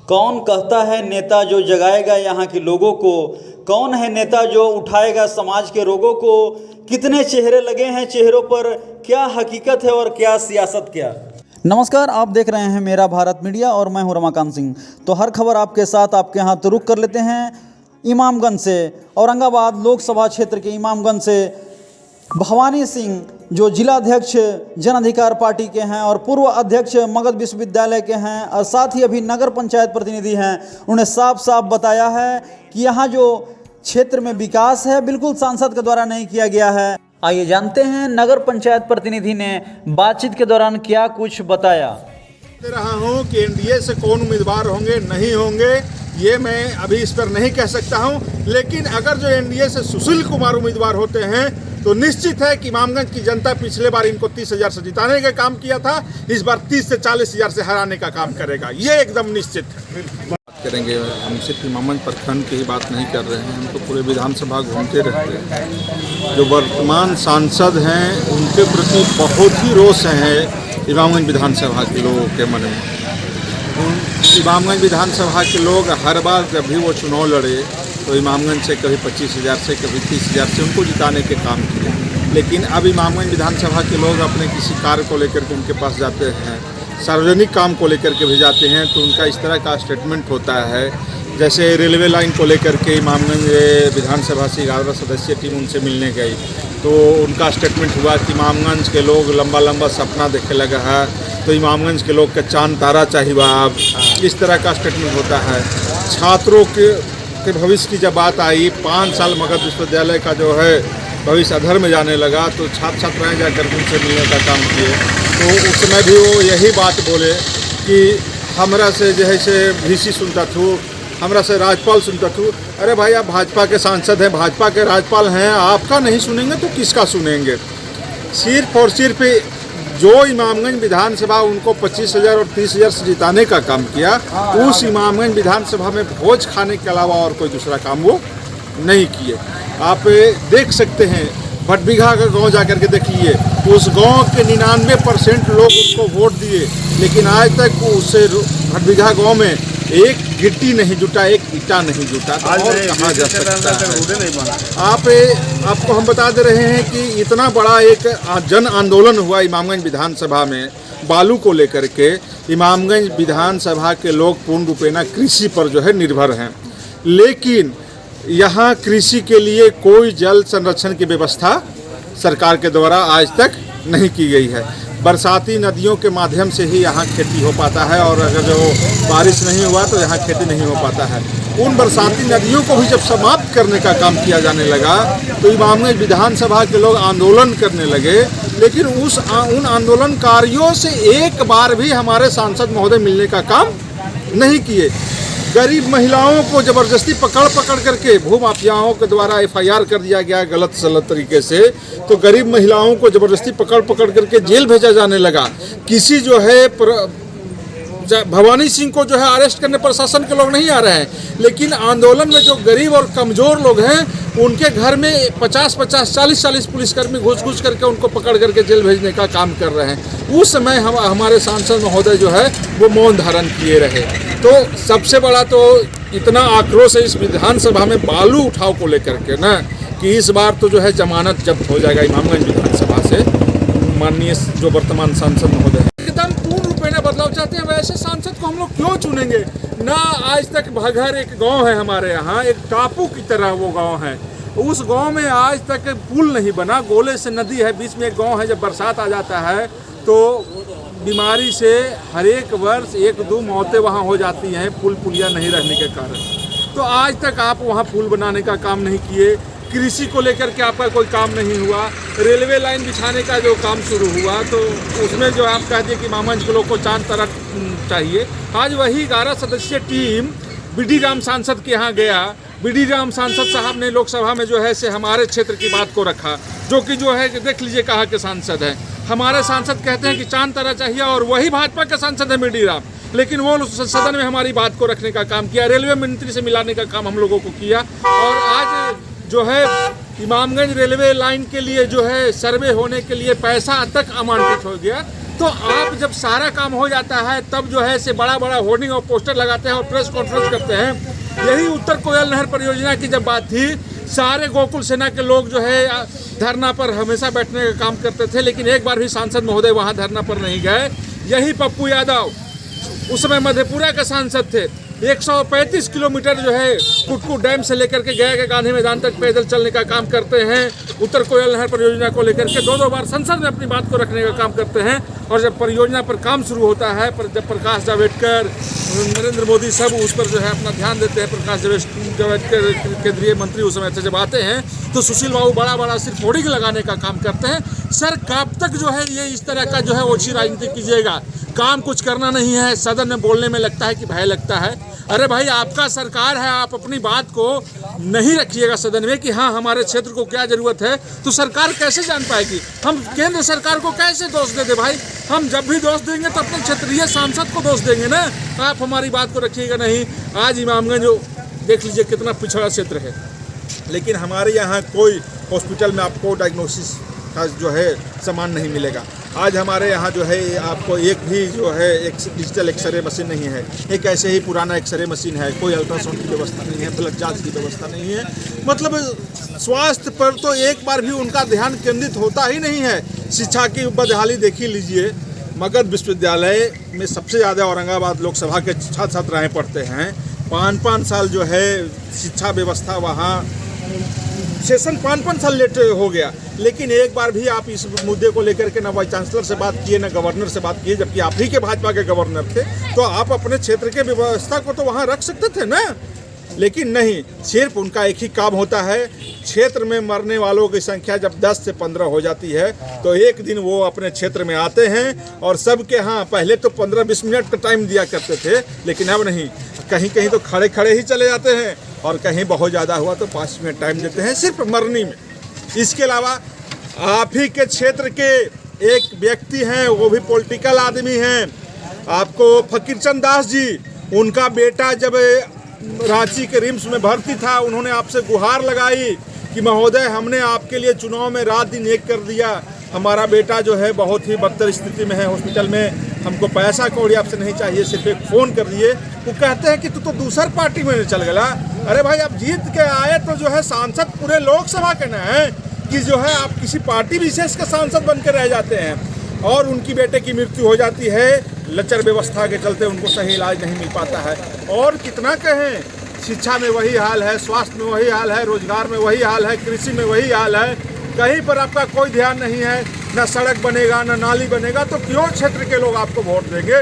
कौन कहता है नेता जो जगाएगा यहाँ के लोगों को? कौन है नेता जो उठाएगा समाज के रोगों को? कितने चेहरे लगे हैं चेहरों पर? क्या हकीकत है और क्या सियासत क्या? नमस्कार, आप देख रहे हैं मेरा भारत मीडिया और मैं हूं रमाकांत सिंह। तो हर खबर आपके साथ आपके यहाँ तो रुक कर लेते हैं इमामगंज से। औरंगाबाद लोकसभा क्षेत्र के इमामगंज से भवानी सिंह जो जिलाध्यक्ष जन अधिकार पार्टी के हैं और पूर्व अध्यक्ष मगध विश्वविद्यालय के हैं और साथ ही अभी नगर पंचायत प्रतिनिधि हैं, उन्होंने साफ साफ बताया है कि यहाँ जो क्षेत्र में विकास है बिल्कुल सांसद के द्वारा नहीं किया गया है। आइए जानते हैं नगर पंचायत प्रतिनिधि ने बातचीत के दौरान क्या कुछ बताया। दे रहा हूँ कि एनडीए से कौन उम्मीदवार होंगे नहीं होंगे ये मैं अभी इस पर नहीं कह सकता हूँ, लेकिन अगर जो एनडीए से सुशील कुमार उम्मीदवार होते हैं तो निश्चित है कि इमामगंज की जनता पिछले बार इनको 30,000 से जिताने का काम किया था, इस बार 30 से 40,000 से हराने का काम करेगा, ये एकदम निश्चित है। बात करेंगे, हम सिर्फ इमामगंज प्रखंड की ही बात नहीं कर रहे हैं, हम तो पूरे विधानसभा घूमते रहते हैं। जो वर्तमान सांसद हैं उनके प्रति बहुत ही रोष है इमामगंज विधानसभा के लोगों के मन में। इमामगंज विधानसभा के लोग हर बार जब भी वो चुनाव लड़े तो इमामगंज से कभी 25,000 से कभी 30,000 से उनको जिताने के काम किए, लेकिन अब इमामगंज विधानसभा के लोग अपने किसी कार्य को लेकर के उनके पास जाते हैं, सार्वजनिक काम को लेकर के भी जाते हैं तो उनका इस तरह का स्टेटमेंट होता है। जैसे रेलवे लाइन को लेकर के इमामगंज विधानसभा से 11 सदस्यीय टीम उनसे मिलने गई तो उनका स्टेटमेंट हुआ कि इमामगंज के लोग लंबा लंबा सपना देखे लगा है तो इमामगंज के लोग का चांद तारा चाहिए अब, इस तरह का स्टेटमेंट होता है। छात्रों के भविष्य की जब बात आई, 5 साल मगध विश्वविद्यालय का जो है भविष्य अधर में जाने लगा तो छात्र छात्राएँ जाकर उनसे मिलने का काम किए तो उस समय भी वो यही बात बोले कि हमरा से जैसे VC सुनता थू, हमरा से राज्यपाल सुनता थू। अरे भाई, आप भाजपा के सांसद हैं, भाजपा के राज्यपाल हैं, आपका नहीं सुनेंगे तो किसका सुनेंगे? सिर्फ और सिर्फ जो इमामगंज विधानसभा उनको 25,000 और 30,000 से जिताने का काम किया, उस इमामगंज विधानसभा में भोज खाने के अलावा और कोई दूसरा काम वो नहीं किए। आप देख सकते हैं भटबिघा का गांव जाकर के देखिए, उस गांव के 99% लोग उनको वोट दिए, लेकिन आज तक उस भटबिघा गांव में एक गिट्टी नहीं जुटा, एक ईटा नहीं जुटा, तो और कहाँ जा सकता है? आपको हम बता दे रहे हैं कि इतना बड़ा एक जन आंदोलन हुआ इमामगंज विधानसभा में बालू को लेकर के। इमामगंज विधानसभा के लोग पूर्ण रूपेण कृषि पर जो है निर्भर हैं, लेकिन यहाँ कृषि के लिए कोई जल संरक्षण की व्यवस्था सरकार के द्वारा आज तक नहीं की गई है। बरसाती नदियों के माध्यम से ही यहाँ खेती हो पाता है और अगर जो बारिश नहीं हुआ तो यहाँ खेती नहीं हो पाता है। उन बरसाती नदियों को भी जब समाप्त करने का काम किया जाने लगा तो इमामगंज विधानसभा के लोग आंदोलन करने लगे, लेकिन उन आंदोलनकारियों से एक बार भी हमारे सांसद महोदय मिलने का काम नहीं किए। गरीब महिलाओं को जबरदस्ती पकड़ करके भूमाफियाओं के द्वारा FIR कर दिया गया गलत सलत तरीके से, तो गरीब महिलाओं को जबरदस्ती पकड़ करके जेल भेजा जाने लगा। किसी जो है भवानी सिंह को जो है अरेस्ट करने प्रशासन के लोग नहीं आ रहे हैं, लेकिन आंदोलन में जो गरीब और कमज़ोर लोग हैं उनके घर में 50-50, 40-40 पुलिसकर्मी घुस करके उनको पकड़ करके जेल भेजने का काम कर रहे हैं। उस समय हमारे सांसद महोदय जो है वो मौन धारण किए रहे। तो सबसे बड़ा तो इतना आक्रोश है इस विधानसभा में बालू उठाव को लेकर के ना, कि इस बार तो जो है जमानत जब्त हो जाएगा इमामगंज विधानसभा से। माननीय जो वर्तमान सांसद महोदय हैं एकदम पूर्ण रूपेण बदलाव चाहते हैं, वैसे सांसद को हम लोग क्यों चुनेंगे? ना आज तक भगर एक गांव है हमारे यहाँ, एक टापू की तरह वो गांव है, उस गांव में आज तक पुल नहीं बना। गोले से नदी है, बीच में एक गांव है, जब बरसात आ जाता है तो बीमारी से हर एक वर्ष 1-2 मौतें वहाँ हो जाती हैं पुलिया नहीं रहने के कारण। तो आज तक आप वहाँ पुल बनाने का काम नहीं किए, कृषि को लेकर के आपका कोई काम नहीं हुआ, रेलवे लाइन बिछाने का जो काम शुरू हुआ तो उसमें जो आप कह दिए कि इमामगंज के लोग को चांद तारा चाहिए। आज वही 11 सदस्यीय टीम BD राम सांसद के यहाँ गया, BD राम सांसद साहब ने लोकसभा में जो है से हमारे क्षेत्र की बात को रखा, जो कि जो है देख लीजिए कहाँ के सांसद हैं। हमारे सांसद कहते हैं कि चांद तारा चाहिए और वही भाजपा के सांसद है BD राम, लेकिन वो सदन में हमारी बात को रखने का काम किया, रेलवे मंत्री से मिलाने का काम हम लोगों को किया। और आज जो है इमामगंज रेलवे लाइन के लिए जो है सर्वे होने के लिए पैसा तक आवंटित हो गया, तो आप जब सारा काम हो जाता है तब जो है से बड़ा बड़ा होर्डिंग और पोस्टर लगाते हैं और प्रेस कॉन्फ्रेंस करते हैं। यही उत्तर कोयल नहर परियोजना की जब बात थी, सारे गोकुल सेना के लोग जो है धरना पर हमेशा बैठने का काम करते थे, लेकिन एक बार भी सांसद महोदय वहाँ धरना पर नहीं गए। यही पप्पू यादव उस समय मधेपुरा के सांसद थे, 135 किलोमीटर जो है कुटकू डैम से लेकर के गया के गांधी मैदान तक पैदल चलने का काम करते हैं। उत्तर कोयल नहर परियोजना को लेकर के दो बार संसद में अपनी बात को रखने का काम करते हैं। और जब परियोजना पर काम शुरू होता है, जब प्रकाश जावड़ेकर, नरेंद्र मोदी सब उस पर जो है अपना ध्यान देते हैं, प्रकाश जावड़ेकर केंद्रीय मंत्री उस समय से जब आते हैं, तो सुशील बाबू बड़ा सिर्फ होर्डिंग लगाने का काम करते हैं। सर कब तक जो है ये इस तरह का जो है ओछी राजनीति कीजिएगा? काम कुछ करना नहीं है, सदन में बोलने में लगता है कि भय लगता है। अरे भाई, आपका सरकार है, आप अपनी बात को नहीं रखिएगा सदन में कि हाँ हमारे क्षेत्र को क्या जरूरत है, तो सरकार कैसे जान पाएगी? हम केंद्र सरकार को कैसे दोष दे दे भाई? हम जब भी दोष देंगे तो अपने क्षेत्रीय सांसद को दोष देंगे ना। आप हमारी बात को रखिएगा नहीं। आज इमामगंज देख लीजिए कितना पिछड़ा क्षेत्र है, लेकिन हमारे यहाँ कोई हॉस्पिटल में आपको डायग्नोसिस का जो है सामान नहीं मिलेगा। आज हमारे यहाँ जो है आपको एक भी जो है एक डिजिटल एक्सरे मशीन नहीं है, एक ऐसे ही पुराना एक्सरे मशीन है, कोई अल्ट्रासाउंड की व्यवस्था नहीं है, ब्लड जांच की व्यवस्था नहीं है। मतलब स्वास्थ्य पर तो एक बार भी उनका ध्यान केंद्रित होता ही नहीं है। शिक्षा की बदहाली देख ही लीजिए, मगध विश्वविद्यालय में सबसे ज़्यादा औरंगाबाद लोकसभा के छात्र छात्राएँ पढ़ते हैं। 5-5 साल जो है शिक्षा व्यवस्था वहाँ सेशन 5-5 साल लेट हो गया, लेकिन एक बार भी आप इस मुद्दे को लेकर के ना वाइस चांसलर से बात किए, ना गवर्नर से बात किए, जबकि आप ही के भाजपा के गवर्नर थे, तो आप अपने क्षेत्र के व्यवस्था को तो वहाँ रख सकते थे ना। लेकिन नहीं, सिर्फ उनका एक ही काम होता है, क्षेत्र में मरने वालों की संख्या जब 10 से 15 हो जाती है तो एक दिन वो अपने क्षेत्र में आते हैं और सबके हाँ पहले तो 15-20 मिनट का टाइम दिया करते थे, लेकिन अब नहीं, कहीं कहीं तो खड़े खड़े ही चले जाते हैं और कहीं बहुत ज़्यादा हुआ तो 5 मिनट टाइम देते हैं सिर्फ मरनी में। इसके अलावा आप ही के क्षेत्र के एक व्यक्ति हैं, वो भी पॉलिटिकल आदमी हैं, आपको फकीरचंद दास जी, उनका बेटा जब रांची के रिम्स में भर्ती था, उन्होंने आपसे गुहार लगाई कि महोदय हमने आपके लिए चुनाव में रात दिन एक कर दिया, हमारा बेटा जो है बहुत ही बदतर स्थिति में है हॉस्पिटल में, हमको पैसा कौड़ी आपसे नहीं चाहिए, सिर्फ एक फ़ोन कर दिए। वो कहते हैं कि तू तो दूसर पार्टी में चल गया। अरे भाई, आप जीत के आए तो जो है सांसद पूरे लोकसभा के न है कि जो है आप किसी पार्टी विशेष के सांसद बन के रह जाते हैं। और उनकी बेटे की मृत्यु हो जाती है, लचर व्यवस्था के चलते उनको सही इलाज नहीं मिल पाता है। और कितना कहें, शिक्षा में वही हाल है, स्वास्थ्य में वही हाल है, रोजगार में वही हाल है, कृषि में वही हाल है, कहीं पर आपका कोई ध्यान नहीं है, ना सड़क बनेगा ना नाली बनेगा, तो क्यों क्षेत्र के लोग आपको वोट देंगे?